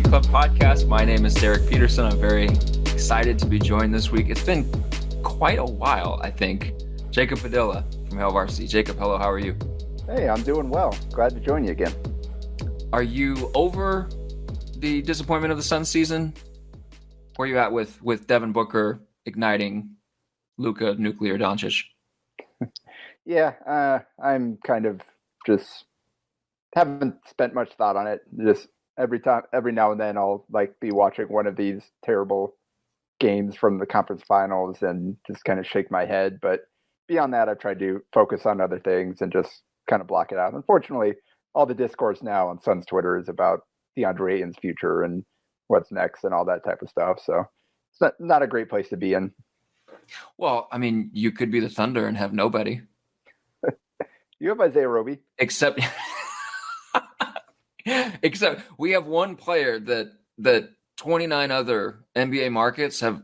Club podcast. My name is Derek Peterson. I'm very excited to be joined this week. It's been quite a while, I think. Jacob Padilla from Varsity. Jacob, hello, how are you? Hey, I'm doing well. Glad to join you again. Are you over the disappointment of the Suns season? Where are you at with Devin Booker igniting Luka Nuclear Doncic? Yeah, I'm kind of just haven't spent much thought on it. Just every now and then I'll be watching one of these terrible games from the conference finals and just kind of shake my head. But beyond that, I've tried to focus on other things and just kind of block it out. Unfortunately, all the discourse now on Suns Twitter is about DeAndre Ayton's future and what's next and all that type of stuff. So it's not a great place to be in. Well, I mean, you could be the Thunder and have nobody. You have Isaiah Roby. Except we have one player that 29 other NBA markets have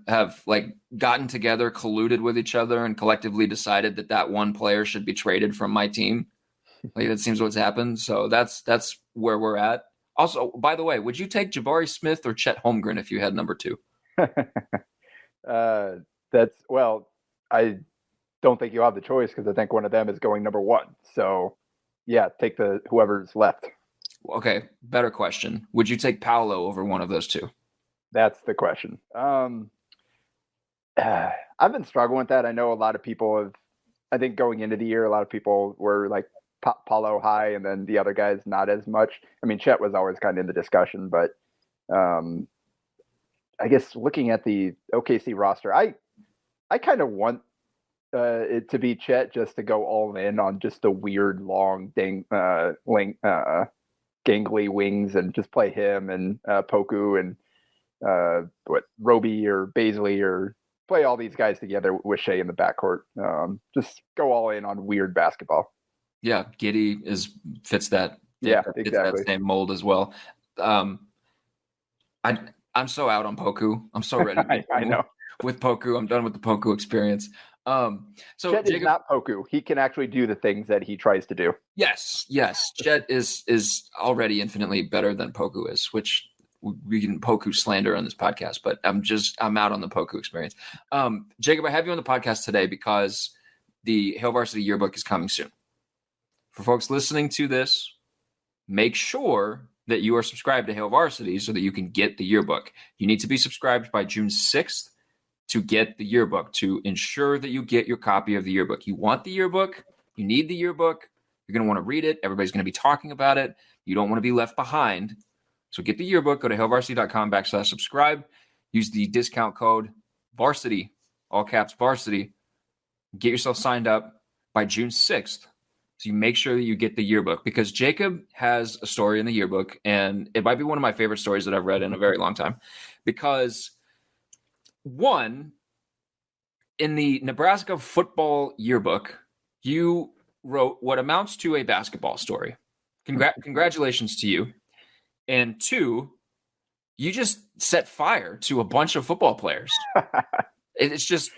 gotten together, colluded with each other, and collectively decided that one player should be traded from my team. That seems what's happened. So that's where we're at. Also, by the way, would you take Jabari Smith or Chet Holmgren if you had number 2? I don't think you have the choice because I think one of them is going number 1. So, yeah, take whoever's left. Okay, better question. Would you take Paolo over one of those 2? That's the question. I've been struggling with that. I know a lot of people have. I think going into the year, a lot of people were like Paolo high, and then the other guys not as much. I mean, Chet was always kind of in the discussion, but I guess looking at the OKC roster, I kind of want it to be Chet just to go all in on just the weird long gangly wings and just play him and Poku and Roby or Baisley or play all these guys together with Shea in the backcourt. Just go all in on weird basketball. Yeah, Giddey fits that. Exactly. Fits that same mold as well. I'm so out on Poku. I'm so ready. I know. With Poku, I'm done with the Poku experience. So Chet is not Poku. He can actually do the things that he tries to do. Yes. Chet is already infinitely better than Poku is, which we can Poku slander on this podcast, but I'm out on the Poku experience. Jacob, I have you on the podcast today because the Varsity Yearbook is coming soon. For folks listening to this, make sure that you are subscribed to Varsity so that you can get the yearbook. You need to be subscribed by June 6th to get the yearbook, to ensure that you get your copy of the yearbook. You want the yearbook. You need the yearbook. You're going to want to read it. Everybody's going to be talking about it. You don't want to be left behind. So get the yearbook. Go to hailvarsity.com/subscribe. Use the discount code Varsity, all caps Varsity. Get yourself signed up by June 6th. So you make sure that you get the yearbook, because Jacob has a story in the yearbook, and it might be one of my favorite stories that I've read in a very long time. Because one, in the Nebraska Football Yearbook, you wrote what amounts to a basketball story. Congratulations to you. And 2, you just set fire to a bunch of football players. It's just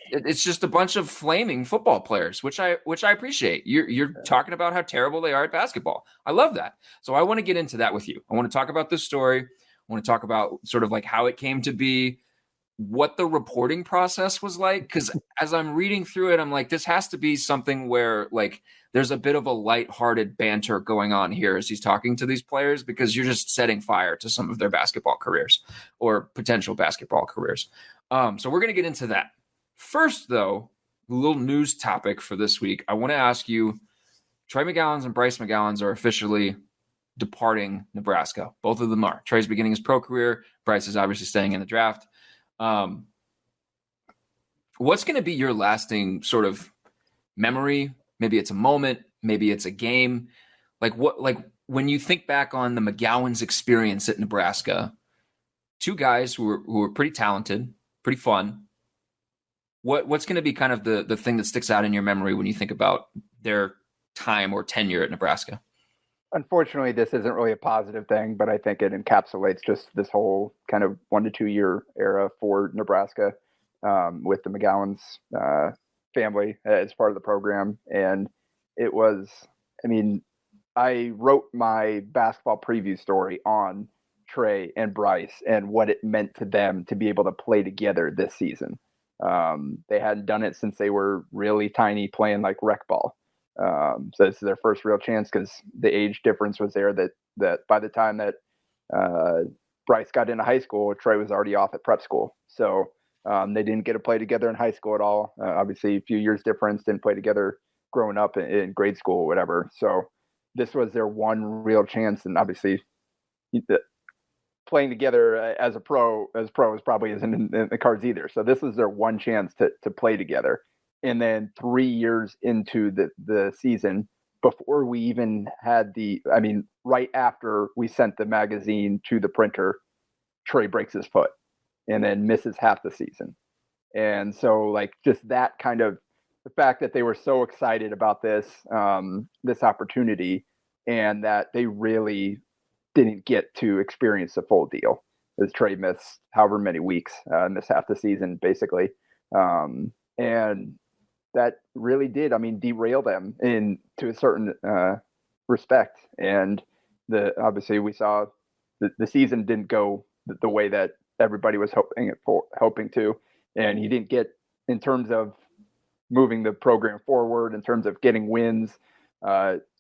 a bunch of flaming football players, which I appreciate. You're talking about how terrible they are at basketball. I love that. So I want to get into that with you. I want to talk about this story. I want to talk about sort of how it came to be, what the reporting process was like. Because as I'm reading through it, I'm like, this has to be something where there's a bit of a lighthearted banter going on here as he's talking to these players, because you're just setting fire to some of their basketball careers or potential basketball careers. So we're going to get into that. First, though, a little news topic for this week. I want to ask you, Trey McGowens and Bryce McGowens are officially departing Nebraska. Both of them are. Trey's beginning his pro career. Bryce is obviously staying in the draft. What's going to be your lasting sort of memory? Maybe it's a moment. Maybe it's a game. When you think back on the McGowens experience at Nebraska, 2 guys who were pretty talented, pretty fun. What's going to be kind of the thing that sticks out in your memory when you think about their time or tenure at Nebraska? Unfortunately, this isn't really a positive thing, but I think it encapsulates just this whole kind of 1 to 2 year era for Nebraska with the McGowens family as part of the program. And it was, I mean, I wrote my basketball preview story on Trey and Bryce and what it meant to them to be able to play together this season. They hadn't done it since they were really tiny, playing like rec ball. So this is their first real chance because the age difference was there. That by the time that Bryce got into high school, Trey was already off at prep school. So they didn't get to play together in high school at all. Obviously, a few years difference, didn't play together growing up in grade school or whatever. So this was their one real chance. And obviously, playing together as pros probably isn't in the cards either. So this was their one chance to play together. And then 3 years into the season, before we even had right after we sent the magazine to the printer, Trey breaks his foot and then misses half the season. And so like just that kind of the fact that they were so excited about this opportunity and that they really didn't get to experience the full deal as Trey missed however many weeks, missed half the season basically. And that really did, derail them to a certain respect. And obviously we saw the season didn't go the way that everybody was hoping to. And he didn't get, in terms of moving the program forward, in terms of getting wins,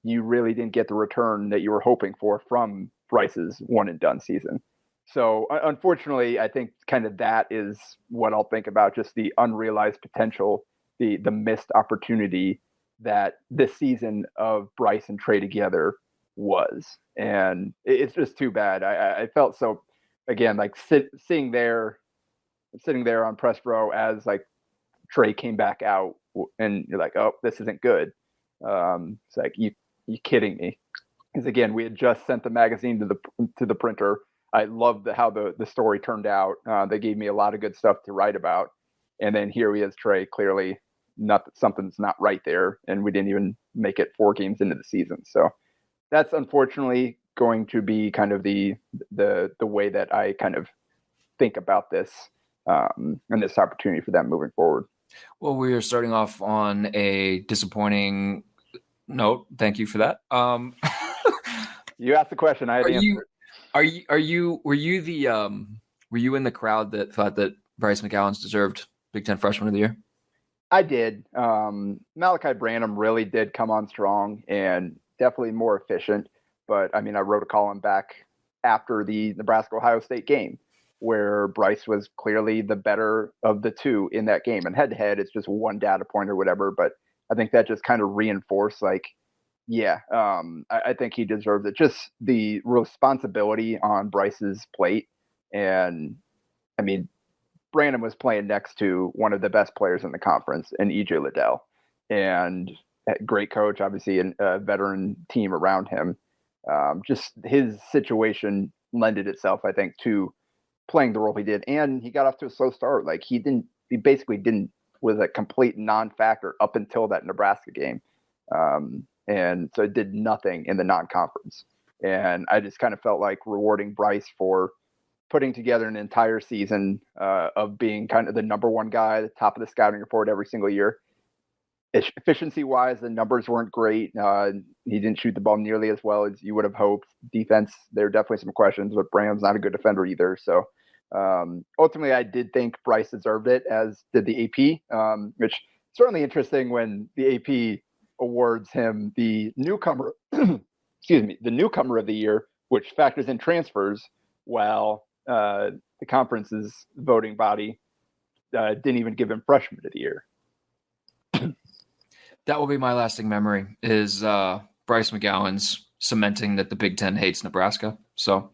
you really didn't get the return that you were hoping for from Bryce's one and done season. So unfortunately, I think kind of that is what I'll think about, just the unrealized potential, the missed opportunity that this season of Bryce and Trey together was. And it's just too bad. I felt so, again, like sitting there on press row as like Trey came back out and you're like, oh, this isn't good. It's like, you kidding me? Because again, we had just sent the magazine to the printer. I loved how the story turned out. They gave me a lot of good stuff to write about. And then here he is, Trey, clearly something's not right there. And we didn't even make it 4 games into the season. So that's unfortunately going to be kind of the way that I kind of think about this and this opportunity for them moving forward. Well, we are starting off on a disappointing note. Thank you for that. You asked the question. I had to answer. Were you in the crowd that thought that Bryce McGowens deserved Big Ten Freshman of the Year? I did. Malachi Branham really did come on strong and definitely more efficient. But I wrote a column back after the Nebraska-Ohio State game where Bryce was clearly the better of the two in that game. And head-to-head, it's just one data point or whatever. But I think that just kind of reinforced, like, yeah, I think he deserves it. Just the responsibility on Bryce's plate. And, Brandon was playing next to one of the best players in the conference, in E.J. Liddell. And great coach, obviously, and a veteran team around him. Just his situation lended itself, I think, to playing the role he did. And he got off to a slow start. Like, he basically was a complete non-factor up until that Nebraska game. And so it did nothing in the non-conference. And I just kind of felt like rewarding Bryce for putting together an entire season of being kind of the number one guy, the top of the scouting report every single year. Efficiency-wise, the numbers weren't great. He didn't shoot the ball nearly as well as you would have hoped. Defense, there are definitely some questions, but Branham's not a good defender either. So ultimately, I did think Bryce deserved it, as did the AP, which is certainly interesting when the AP awards him the newcomer, the newcomer of the year, which factors in transfers, while the conference's voting body didn't even give him freshman of the year. That will be my lasting memory, is Bryce McGowens cementing that the Big Ten hates Nebraska. So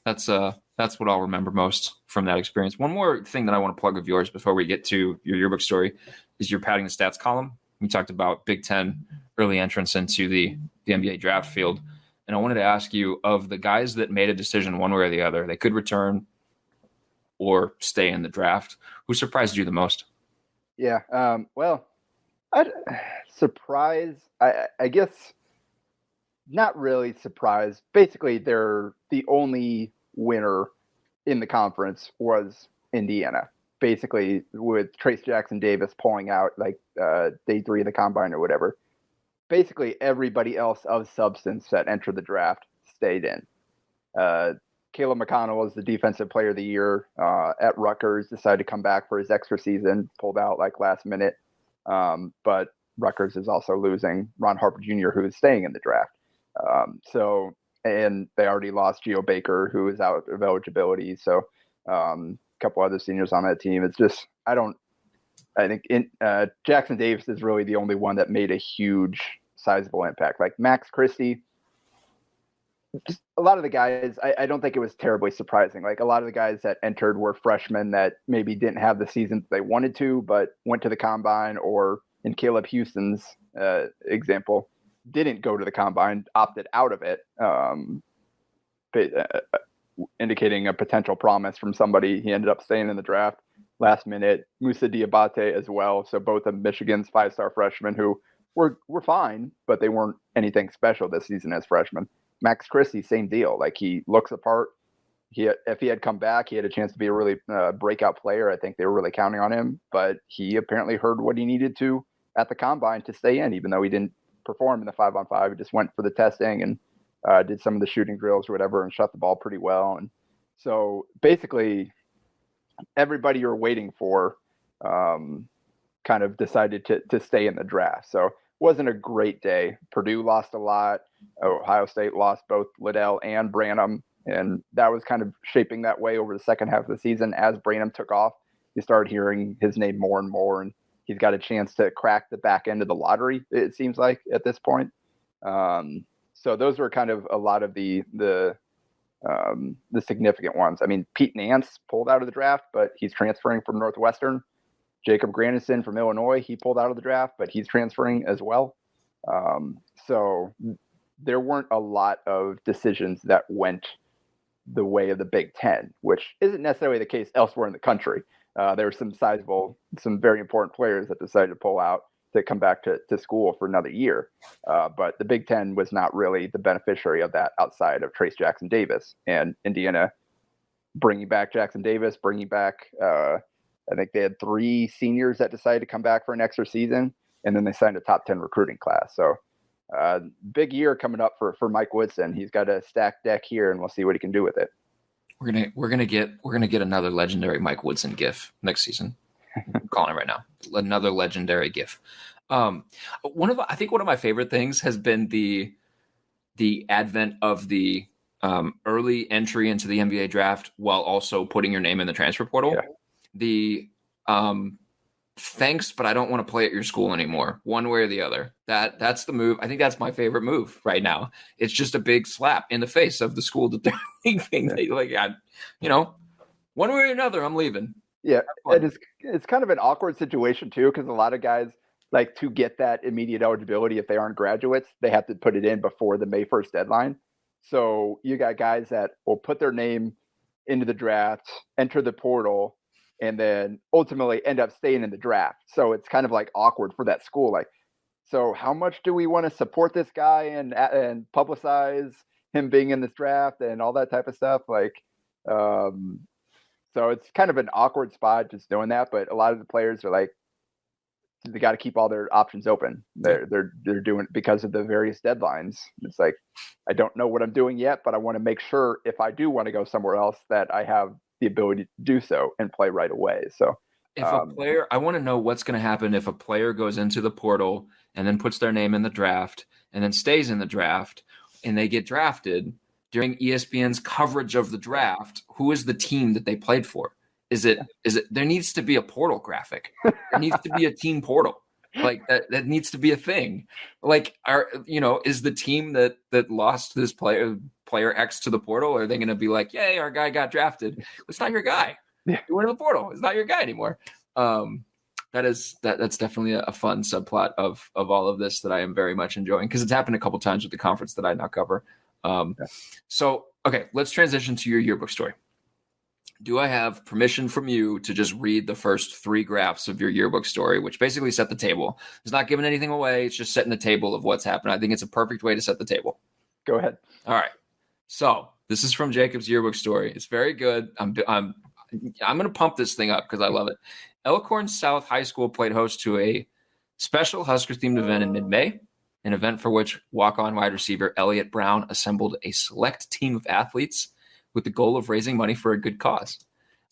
that's what I'll remember most from that experience. One more thing that I want to plug of yours before we get to your yearbook story is your padding the stats column. We talked about Big Ten early entrance into the NBA draft field. And I wanted to ask you, of the guys that made a decision one way or the other, they could return or stay in the draft, who surprised you the most? Yeah. I guess not really surprised. Basically, the only winner in the conference was Indiana. Basically, with Trace Jackson Davis pulling out like day 3 of the combine or whatever. Basically, everybody else of substance that entered the draft stayed in. Caleb McConnell was the defensive player of the year at Rutgers, decided to come back for his extra season, pulled out like last minute. But Rutgers is also losing Ron Harper Jr., who is staying in the draft. And they already lost Geo Baker, who is out of eligibility. So a couple other seniors on that team. It's just, I think Jackson Davis is really the only one that made a huge, sizable impact. Like Max Christie, just a lot of the guys, I don't think it was terribly surprising. Like a lot of the guys that entered were freshmen that maybe didn't have the season they wanted to, but went to the combine, or in Caleb Houston's example, didn't go to the combine, opted out of it, indicating a potential promise from somebody. He ended up staying in the draft last minute. Musa Diabate as well. So both of Michigan's 5-star freshmen who were fine, but they weren't anything special this season as freshmen. Max Christie, same deal. Like he looks apart. If he had come back, he had a chance to be a really breakout player. I think they were really counting on him, but he apparently heard what he needed to at the combine to stay in, even though he didn't perform in the 5-on-5. He just went for the testing and did some of the shooting drills or whatever and shot the ball pretty well. And so basically everybody you're waiting for kind of decided to stay in the draft. So it wasn't a great day. Purdue lost a lot. Ohio State lost both Liddell and Branham. And that was kind of shaping that way over the second half of the season. As Branham took off, you started hearing his name more and more, and he's got a chance to crack the back end of the lottery, it seems like, at this point. So those were kind of a lot of the significant ones. I mean, Pete Nance pulled out of the draft, but he's transferring from Northwestern. Jacob Grandison from Illinois, he pulled out of the draft, but he's transferring as well. So there weren't a lot of decisions that went the way of the Big Ten, which isn't necessarily the case elsewhere in the country. There were some very important players that decided to pull out to come back to school for another year. But the Big Ten was not really the beneficiary of that outside of Trace Jackson Davis, and Indiana bringing back Jackson Davis, bringing back, I think they had 3 seniors that decided to come back for an extra season, and then they signed a top 10 recruiting class. So big year coming up for Mike Woodson. He's got a stacked deck here, and we'll see what he can do with it. We're gonna get another legendary Mike Woodson gif next season. I'm calling it right now. Another legendary gif. I think one of my favorite things has been the advent of the early entry into the NBA draft while also putting your name in the transfer portal. Yeah. The thanks, but I don't want to play at your school anymore, one way or the other. That's the move. I think that's my favorite move right now. It's just a big slap in the face of the school that they're leaving. One way or another, I'm leaving. Yeah, it's kind of an awkward situation too, because a lot of guys, like, to get that immediate eligibility, if they aren't graduates, they have to put it in before the May 1st deadline. So you got guys that will put their name into the draft, enter the portal, and then ultimately end up staying in the draft. So it's kind of like awkward for that school. Like, so how much do we want to support this guy and publicize him being in this draft and all that type of stuff? Like, so it's kind of an awkward spot just doing that. But a lot of the players are like, they got to keep all their options open. They're doing it because of the various deadlines. It's like, I don't know what I'm doing yet, but I want to make sure if I do want to go somewhere else that I have the ability to do so and play right away. So if a player, I want to know what's going to happen if a player goes into the portal and then puts their name in the draft and then stays in the draft and they get drafted during ESPN's coverage of the draft. Who is the team that they played for? Is it there needs to be a portal graphic. There needs to be a team portal. Like that needs to be a thing. Like, is the team that lost this player X to the portal, are they going to be like, yay, our guy got drafted? It's not your guy. Yeah. You went to the portal. It's not your guy anymore. That's definitely a fun subplot of all of this that I am very much enjoying, because it's happened a couple times with the conference that I now cover. So, okay, let's transition to your yearbook story. Do I have permission from you to just read the first 3 graphs of your yearbook story, which basically set the table? It's not giving anything away. It's just setting the table of what's happened. I think it's a perfect way to set the table. Go ahead. All right. So this is from Jacob's yearbook story. It's very good. I'm going to pump this thing up because I love it. Elkhorn South High School played host to a special Huskers-themed event in mid-May, an event for which walk-on wide receiver Elliott Brown assembled a select team of athletes with the goal of raising money for a good cause.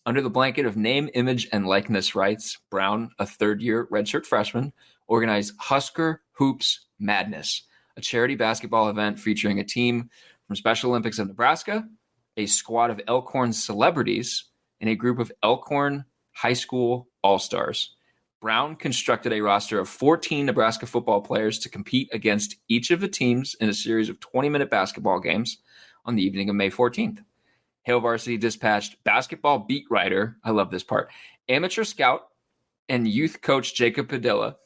Under the blanket of name, image, and likeness rights, Brown, a third-year redshirt freshman, organized Husker Hoops Madness, a charity basketball event featuring a team from Special Olympics of Nebraska, a squad of Elkhorn celebrities, and a group of Elkhorn high school all-stars. Brown constructed a roster of 14 Nebraska football players to compete against each of the teams in a series of 20-minute basketball games on the evening of May 14th. Hail Varsity dispatched basketball beat writer, I love this part, amateur scout, and youth coach Jacob Padilla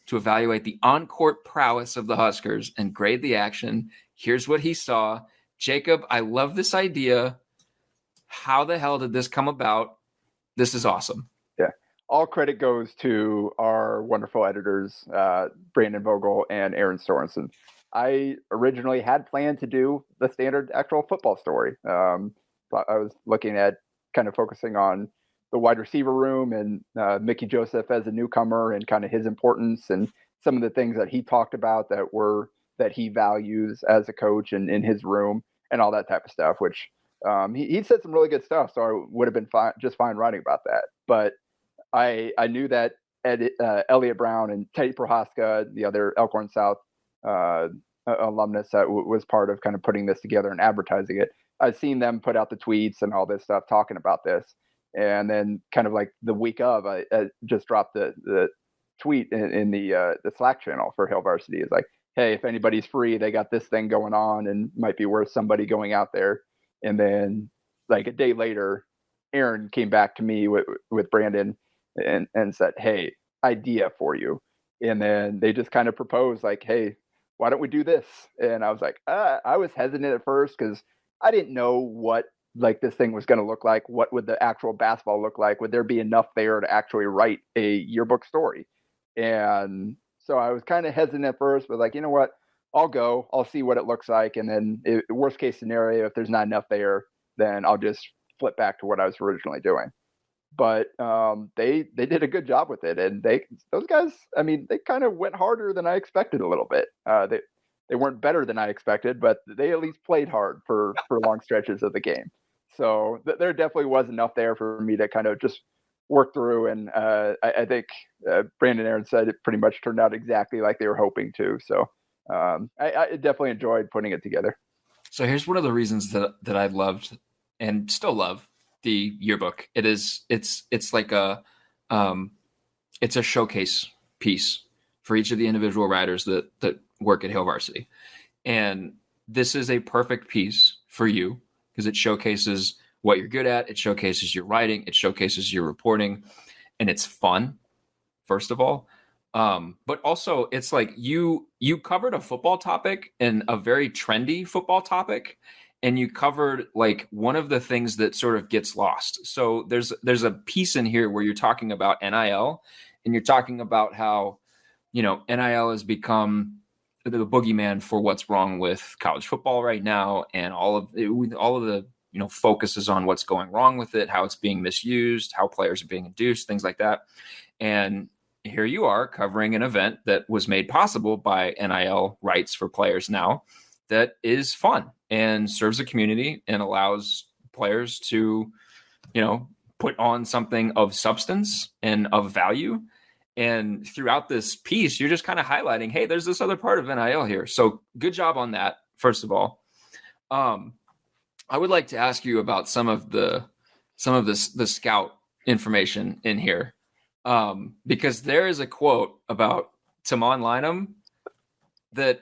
to evaluate the on-court prowess of the Huskers and grade the action. Here's what he saw. Jacob, I love this idea. How the hell did this come about? This is awesome. Yeah. All credit goes to our wonderful editors, Brandon Vogel and Aaron Sorensen. I originally had planned to do the standard actual football story. I was looking at kind of focusing on the wide receiver room and Mickey Joseph as a newcomer and kind of his importance and some of the things that he talked about that he values as a coach and in his room and all that type of stuff, which he said some really good stuff. So I would have been just fine writing about that. But I knew that Elliot Brown and Teddy Prohaska, the other Elkhorn South alumnus that was part of kind of putting this together and advertising it. I've seen them put out the tweets and all this stuff talking about this. And then kind of like the week of, I just dropped the tweet in the Slack channel for Hail Varsity. Is like, hey, if anybody's free, they got this thing going on and might be worth somebody going out there. And then like a day later, Aaron came back to me with Brandon and said, hey, idea for you. And then they just kind of proposed like, hey, why don't we do this? And I was like, I was hesitant at first because I didn't know what like this thing was going to look like. What would the actual basketball look like? Would there be enough there to actually write a yearbook story? And so I was kind of hesitant at first, but like, you know what? I'll go. I'll see what it looks like. And then worst case scenario, if there's not enough there, then I'll just flip back to what I was originally doing. But they did a good job with it. And those guys, I mean, they kind of went harder than I expected a little bit. They weren't better than I expected, but they at least played hard for long stretches of the game. So there definitely was enough there for me to kind of just work through. And I think Brandon Aaron said it pretty much turned out exactly like they were hoping to. So I definitely enjoyed putting it together. So here's one of the reasons that I loved and still love the yearbook. It's like it's a showcase piece for each of the individual writers that work at Hail Varsity. And this is a perfect piece for you because it showcases what you're good at. It showcases your writing. It showcases your reporting, and it's fun, first of all. But also it's like you covered a football topic and a very trendy football topic, and you covered like one of the things that sort of gets lost. So there's a piece in here where you're talking about NIL, and you're talking about how, you know, NIL has become the boogeyman for what's wrong with college football right now, and all of the, you know, focuses on what's going wrong with it, how it's being misused, how players are being induced, things like that. And here you are covering an event that was made possible by NIL rights for players now that is fun and serves the community and allows players to, you know, put on something of substance and of value. And throughout this piece, you're just kind of highlighting, hey, there's this other part of NIL here. So good job on that, first of all. I would like to ask you about some of the scout information in here. Because there is a quote about Tamon Lynam that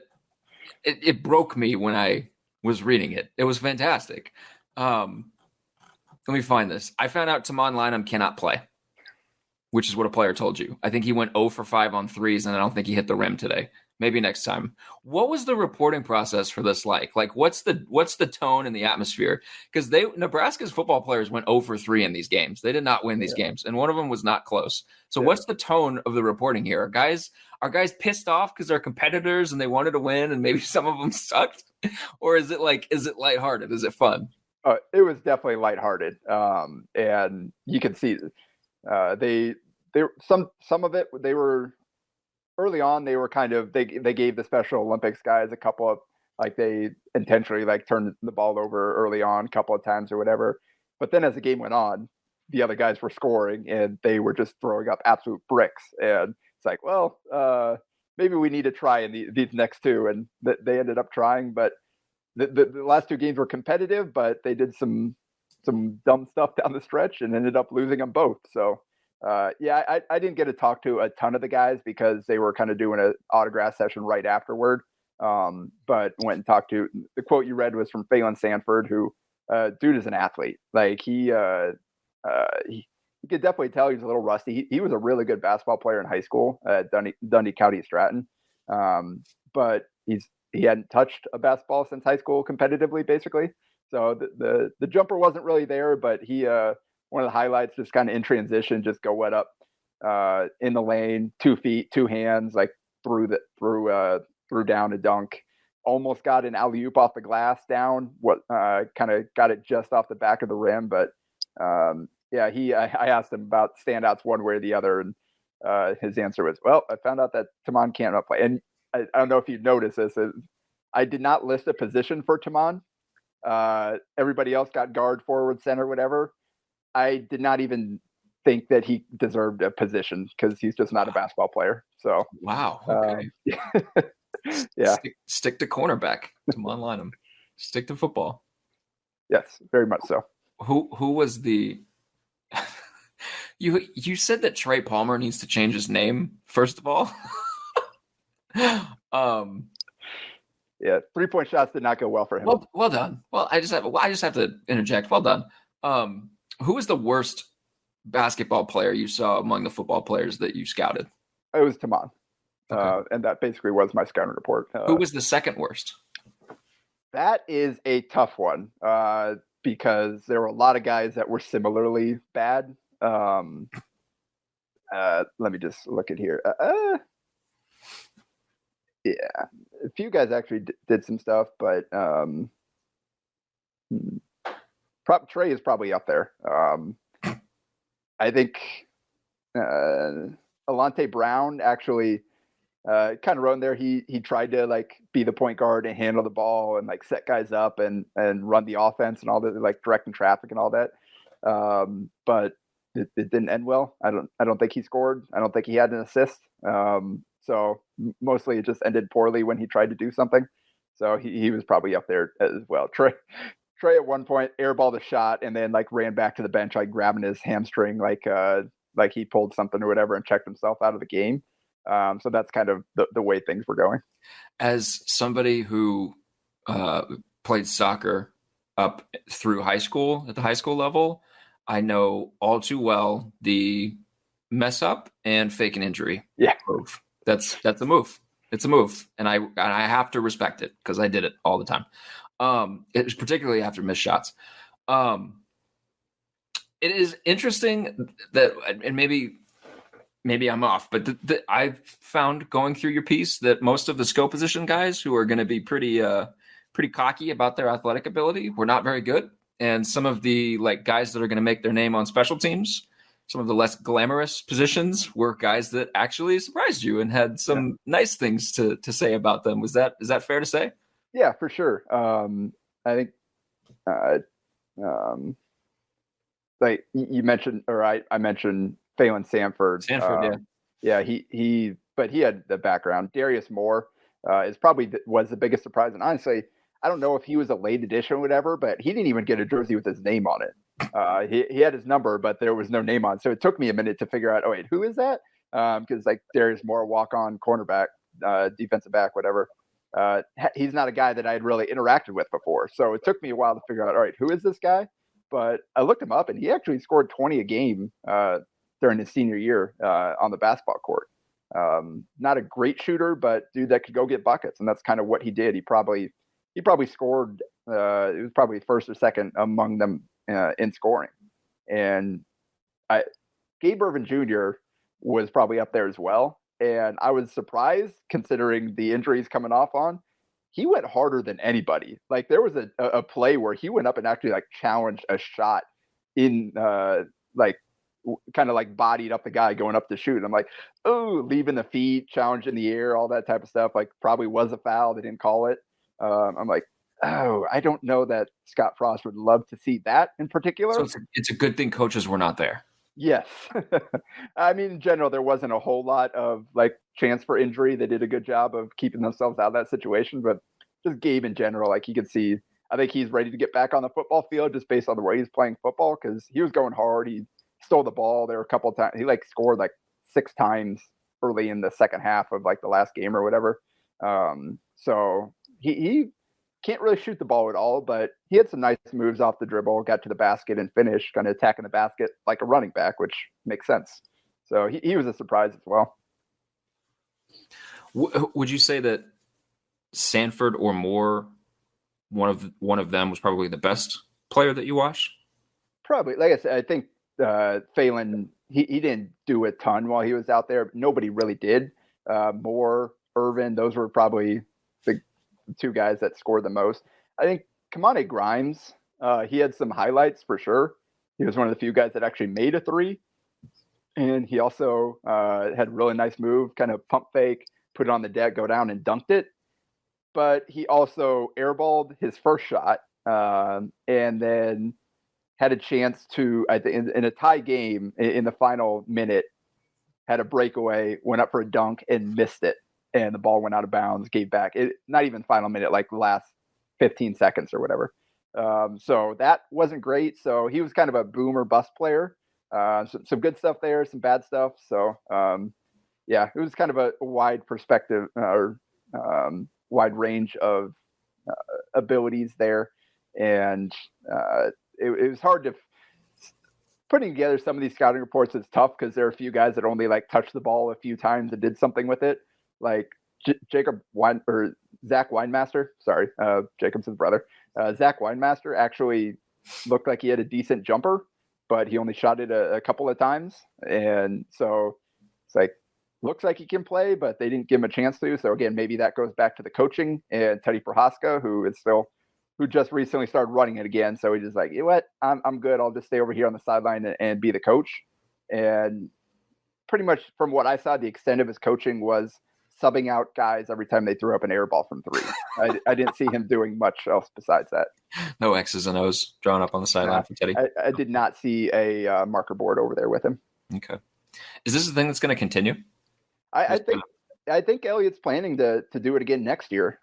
it broke me when I was reading it. It was fantastic. Let me find this. I found out Tamon Lynam cannot play, which is what a player told you. I think he went 0 for 5 on threes, and I don't think he hit the rim today. Maybe next time. What was the reporting process for this like? Like, what's the tone and the atmosphere? Because Nebraska's football players went 0 for 3 in these games. They did not win these games, and one of them was not close. So what's the tone of the reporting here? Are guys pissed off because they're competitors and they wanted to win, and maybe some of them sucked? Or is it lighthearted? Is it fun? It was definitely lighthearted. And you can see some of it, they were early on, they were kind of, they gave the Special Olympics guys a couple of Like they intentionally like turned the ball over early on a couple of times or whatever. But then as the game went on, the other guys were scoring and they were just throwing up absolute bricks. And it's like, well, maybe we need to try in these next two. And they ended up trying, but the last two games were competitive, but they did some dumb stuff down the stretch and ended up losing them both. So yeah, I didn't get to talk to a ton of the guys because they were kind of doing an autograph session right afterward. But went and talked to, the quote you read was from Phelan Sanford, who dude is an athlete. Like he you could definitely tell he's a little rusty. He was a really good basketball player in high school at Dundee County Stratton. But he hadn't touched a basketball since high school competitively, basically. So the jumper wasn't really there, but he one of the highlights just kind of in transition, just go wet up in the lane, 2 feet, 2 hands, like threw down a dunk. Almost got an alley-oop off the glass down. What kind of got it just off the back of the rim, but yeah, I asked him about standouts one way or the other, and his answer was, "Well, I found out that Taman can't play." And I don't know if you'd notice this. I did not list a position for Taman. Everybody else got guard, forward, center, whatever. I did not even think that he deserved a position because he's just not a basketball player. So wow, okay, yeah, stick to cornerback. Taman Lynham. Stick to football. Yes, very much so. Who was the? You said that Trey Palmer needs to change his name first of all. Yeah, 3-point shots did not go well for him. Well done. Well, I just have to interject. Well done. Who was the worst basketball player you saw among the football players that you scouted? It was Taman. Okay. And that basically was my scouting report. Who was the second worst? That is a tough one because there were a lot of guys that were similarly bad. Let me just look at here. Yeah, a few guys actually did some stuff, but Trey is probably up there. I think Alante Brown actually kind of wrote in there. He tried to like be the point guard and handle the ball and like set guys up and run the offense and all that, like directing traffic and all that. But it didn't end well. I don't think he scored. I don't think he had an assist. So mostly it just ended poorly when he tried to do something. So he was probably up there as well. Trey at one point airballed a shot and then like ran back to the bench, like grabbing his hamstring, like he pulled something or whatever and checked himself out of the game. So that's kind of the way things were going. As somebody who played soccer up through high school at the high school level, I know all too well the mess up and fake an injury. Yeah. Move. That's a move. It's a move. And I have to respect it because I did it all the time. It was particularly after missed shots. It is interesting that, and maybe I'm off, but I found going through your piece that most of the skill position guys who are going to be pretty cocky about their athletic ability were not very good. And some of the like guys that are going to make their name on special teams, some of the less glamorous positions were guys that actually surprised you and had some nice things to say about them. Is that fair to say? Yeah, for sure. I think like you mentioned, or I mentioned Phelan Sanford. Yeah, he had the background. Darius Moore is probably was the biggest surprise, and honestly, I don't know if he was a late addition or whatever, but he didn't even get a jersey with his name on it. He had his number, but there was no name on it. So it took me a minute to figure out, oh wait, who is that? Because like Darius Moore, walk-on cornerback, defensive back, whatever. He's not a guy that I had really interacted with before. So it took me a while to figure out, all right, who is this guy? But I looked him up and he actually scored 20 a game during his senior year on the basketball court. Not a great shooter, but dude that could go get buckets. And that's kind of what he did. He probably scored, it was probably first or second among them in scoring. And Gabe Irvin Jr. was probably up there as well. And I was surprised considering the injuries coming off on. He went harder than anybody. Like there was a play where he went up and actually like challenged a shot in like kind of like bodied up the guy going up to shoot. And I'm like, oh, leaving the feet, challenge in the air, all that type of stuff. Like probably was a foul. They didn't call it. I'm like, oh, I don't know that Scott Frost would love to see that in particular. So it's a good thing coaches were not there. Yes. I mean, in general, there wasn't a whole lot of like chance for injury. They did a good job of keeping themselves out of that situation, but just Gabe in general, like you could see, I think he's ready to get back on the football field just based on the way he's playing football because he was going hard. He stole the ball there a couple of times. He like scored like 6 times early in the second half of like the last game or whatever. So he can't really shoot the ball at all, but he had some nice moves off the dribble, got to the basket and finished, kind of attacking the basket like a running back, which makes sense. So he was a surprise as well. Would you say that Sanford or Moore, one of them was probably the best player that you watched? Probably. Like I said, I think Phelan, he didn't do a ton while he was out there. Nobody really did. Moore, Irvin, those were probably the 2 guys that scored the most. I think Kamani Grimes, he had some highlights for sure. He was one of the few guys that actually made a 3. And he also had a really nice move, kind of pump fake, put it on the deck, go down and dunked it. But he also airballed his first shot and then had a chance to, I think, in a tie game in the final minute, had a breakaway, went up for a dunk and missed it. And the ball went out of bounds, gave back. Not even final minute, like the last 15 seconds or whatever. So that wasn't great. So he was kind of a boom or bust player. Some good stuff there, some bad stuff. So, yeah, it was kind of a wide perspective or wide range of abilities there. And it was hard to putting together some of these scouting reports is tough because there are a few guys that only like touched the ball a few times and did something with it. Like Zach Weinmaster, sorry, Jacob's his brother. Zach Weinmaster actually looked like he had a decent jumper, but he only shot it a couple of times. And so it's like, looks like he can play, but they didn't give him a chance to. So again, maybe that goes back to the coaching and Teddy Prohaska, who just recently started running it again. So he's just like, you know what, I'm good. I'll just stay over here on the sideline and be the coach. And pretty much from what I saw, the extent of his coaching was subbing out guys every time they threw up an air ball from 3. I didn't see him doing much else besides that. No X's and O's drawn up on the sideline for Teddy. I did not see a marker board over there with him. Okay. Is this a thing that's going to continue? I think Elliott's planning to do it again next year.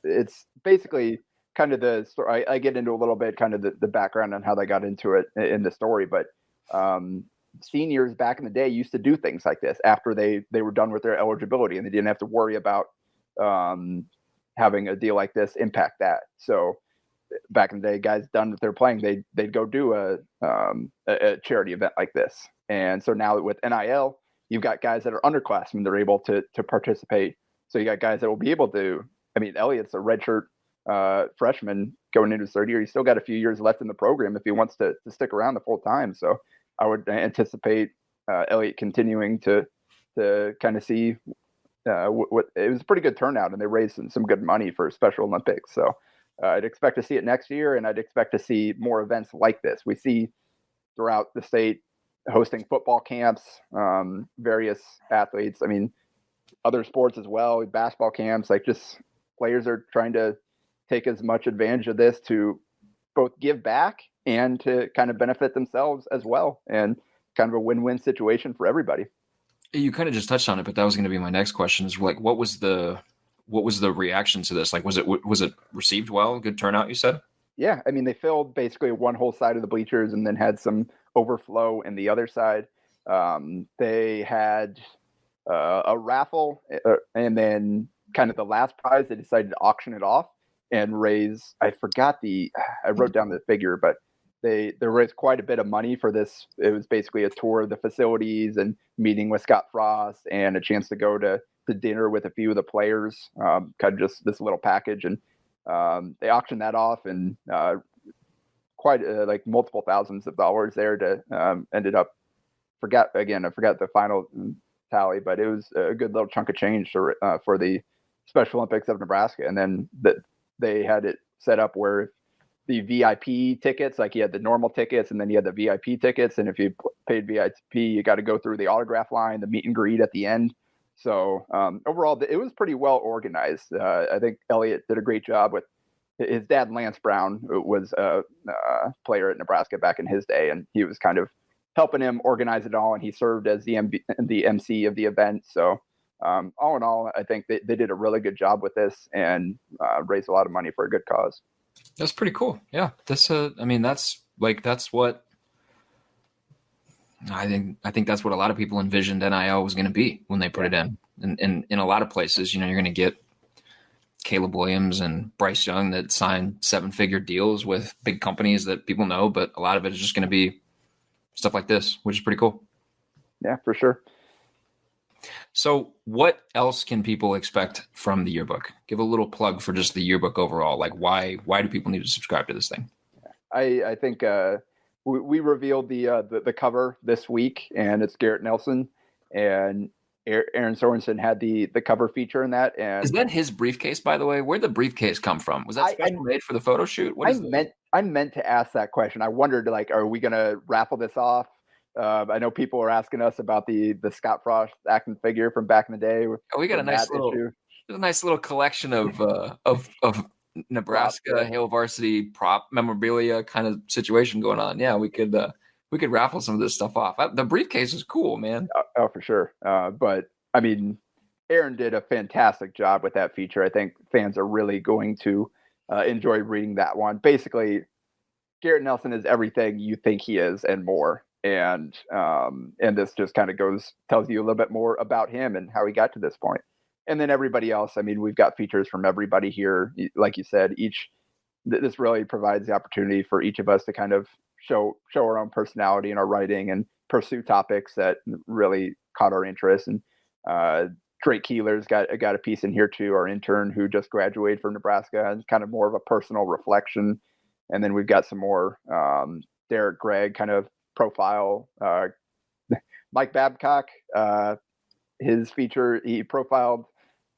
It's basically kind of the story. I get into a little bit kind of the background on how they got into it in the story, but seniors back in the day used to do things like this after they were done with their eligibility and they didn't have to worry about having a deal like this impact that. So back in the day, guys done with their playing, they'd go do a charity event like this. And so now with NIL, you've got guys that are underclassmen, they're able to participate. So you got guys that will be able to, I mean, Elliott's a redshirt freshman going into his 3rd year. He's still got a few years left in the program if he wants to stick around the full time. So I would anticipate Elliott continuing to kind of see what it was a pretty good turnout, and they raised some good money for Special Olympics. So I'd expect to see it next year, and I'd expect to see more events like this. We see throughout the state hosting football camps, various athletes. I mean, other sports as well, basketball camps. Like just players are trying to take as much advantage of this to both give back and to kind of benefit themselves as well, and kind of a win-win situation for everybody. You kind of just touched on it, but that was going to be my next question. Is like, what was the reaction to this? Like, was it received well? Good turnout, you said? Yeah, I mean, they filled basically one whole side of the bleachers and then had some overflow in the other side. They had a raffle, and then kind of the last prize, they decided to auction it off and raise, I wrote down the figure, but they raised quite a bit of money for this. It was basically a tour of the facilities and meeting with Scott Frost and a chance to go to dinner with a few of the players, kind of just this little package. And they auctioned that off, and quite like multiple thousands of dollars there to ended up, I forgot the final tally, but it was a good little chunk of change for the Special Olympics of Nebraska. And then they had it set up where the VIP tickets, like you had the normal tickets and then you had the VIP tickets. And if you paid VIP, you got to go through the autograph line, the meet and greet at the end. So overall, it was pretty well organized. I think Elliot did a great job with his dad. Lance Brown was a player at Nebraska back in his day, and he was kind of helping him organize it all, and he served as the MC of the event. So all in all, I think they did a really good job with this and raised a lot of money for a good cause. That's pretty cool. Yeah. That's what I think that's what a lot of people envisioned NIL was going to be when they put it in. And in a lot of places, you're going to get Caleb Williams and Bryce Young that sign 7-figure deals with big companies that people know, but a lot of it is just going to be stuff like this, which is pretty cool. Yeah, for sure. So what else can people expect from the yearbook? Give a little plug for just the yearbook overall. Like why do people need to subscribe to this thing? I think we revealed the cover this week, and it's Garrett Nelson, and Aaron Sorensen had the cover feature in that. And is that his briefcase, by the way? Where'd the briefcase come from? Was that special made for the photo shoot? I meant to ask that question. I wondered, like, are we going to raffle this off? I know people are asking us about the Scott Frost action figure from back in the day. We got a nice little collection of Nebraska Hail Varsity prop memorabilia kind of situation going on. Yeah, we could raffle some of this stuff off. The briefcase is cool, man. Oh, for sure. But I mean, Aaron did a fantastic job with that feature. I think fans are really going to enjoy reading that one. Basically, Garrett Nelson is everything you think he is and more. And this just kind of tells you a little bit more about him and how he got to this point. And then everybody else, I mean, we've got features from everybody here. Like you said, this really provides the opportunity for each of us to kind of show our own personality in our writing and pursue topics that really caught our interest. And Drake Keeler's got a piece in here too, our intern who just graduated from Nebraska, and kind of more of a personal reflection. And then we've got some more Derek Gregg kind of profile. Mike Babcock, his feature, he profiled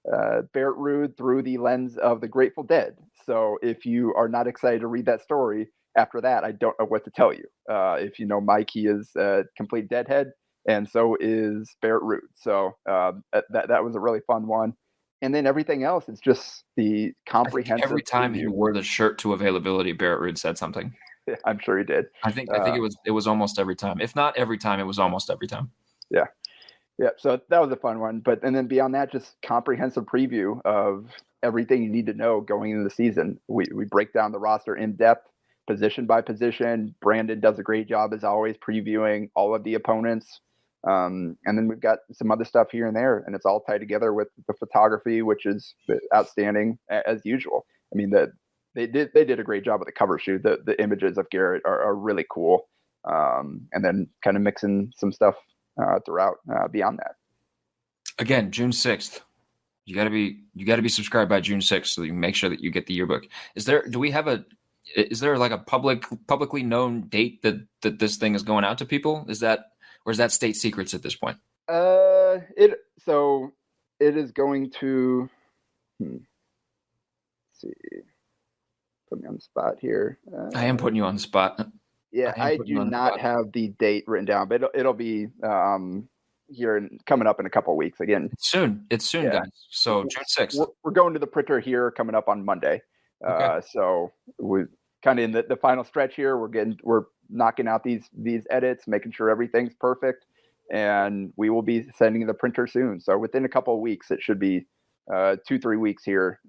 Barrett Ruud through the lens of the Grateful Dead. So if you are not excited to read that story, after that, I don't know what to tell you. If you know Mike, he is a complete deadhead, and so is Barrett Ruud. So that was a really fun one. And then everything else is just the comprehensive. Every time he wore the shirt to availability, Barrett Ruud said something. I'm sure he did. I think it was almost every time. If not every time, it was almost every time. Yeah. Yeah. So that was a fun one. And then beyond that, just comprehensive preview of everything you need to know going into the season. We break down the roster in depth, position by position. Brandon does a great job as always previewing all of the opponents. And then we've got some other stuff here and there, and it's all tied together with the photography, which is outstanding as usual. I mean, they did a great job with the cover shoot. The images of Garrett are really cool. And then kind of mixing some stuff throughout beyond that. Again, June 6th. You got to be subscribed by June 6th so you can make sure that you get the yearbook. Is there like a publicly known date that this thing is going out to people? Or is that state secrets at this point? It is going to let's see. Put me on the spot here. I am putting you on the spot. Yeah, I do not have the date written down, but it'll be here coming up in a couple of weeks again. It's soon, yeah. Guys. So June 6th. We're going to the printer here coming up on Monday. Okay. So we're kind of in the final stretch here. We're knocking out these edits, making sure everything's perfect, and we will be sending the printer soon. So within a couple of weeks, it should be 2-3 weeks here.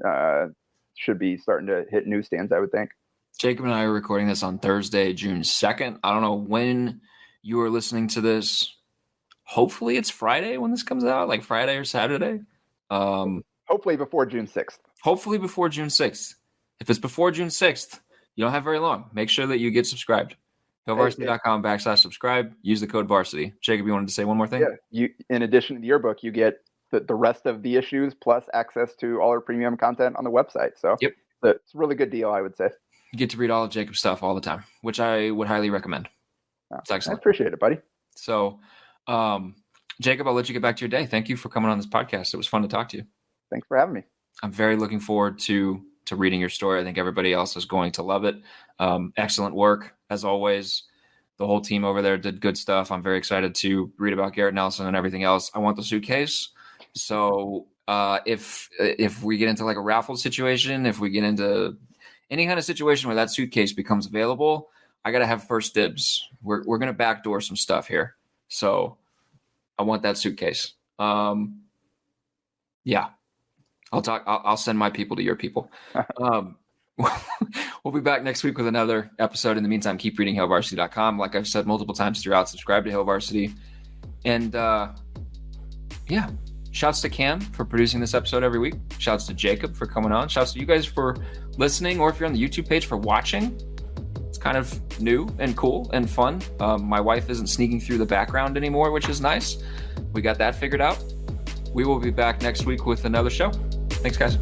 Should be starting to hit newsstands, I would think. Jacob and I are recording this on Thursday, June 2nd. I don't know when you are listening to this. Hopefully it's Friday when this comes out, like Friday or Saturday. Hopefully before June 6th. Hopefully before June 6th. If it's before June 6th, you don't have very long. Make sure that you get subscribed. HailVarsity.com/subscribe. Use the code Varsity. Jacob, you wanted to say one more thing? Yeah. In addition to the yearbook, you get the rest of the issues plus access to all our premium content on the website. So yep. It's a really good deal, I would say. You get to read all of Jacob's stuff all the time, which I would highly recommend. It's excellent. I appreciate it, buddy. So, Jacob, I'll let you get back to your day. Thank you for coming on this podcast. It was fun to talk to you. Thanks for having me. I'm very looking forward to reading your story. I think everybody else is going to love it. Excellent work, as always. The whole team over there did good stuff. I'm very excited to read about Garrett Nelson and everything else. I want the suitcase. So if we get into like a raffle situation, if we get into any kind of situation where that suitcase becomes available, I got to have first dibs. We're going to backdoor some stuff here. So I want that suitcase. Yeah. I'll send my people to your people. We'll be back next week with another episode. In the meantime, keep reading HailVarsity.com. Like I've said multiple times throughout, subscribe to Hail Varsity. And yeah, shouts to Cam for producing this episode every week. Shouts to Jacob for coming on. Shouts to you guys for listening, or if you're on the YouTube page, for watching. It's kind of new and cool and fun. My wife isn't sneaking through the background anymore, which is nice. We got that figured out. We will be back next week with another show. Thanks, guys.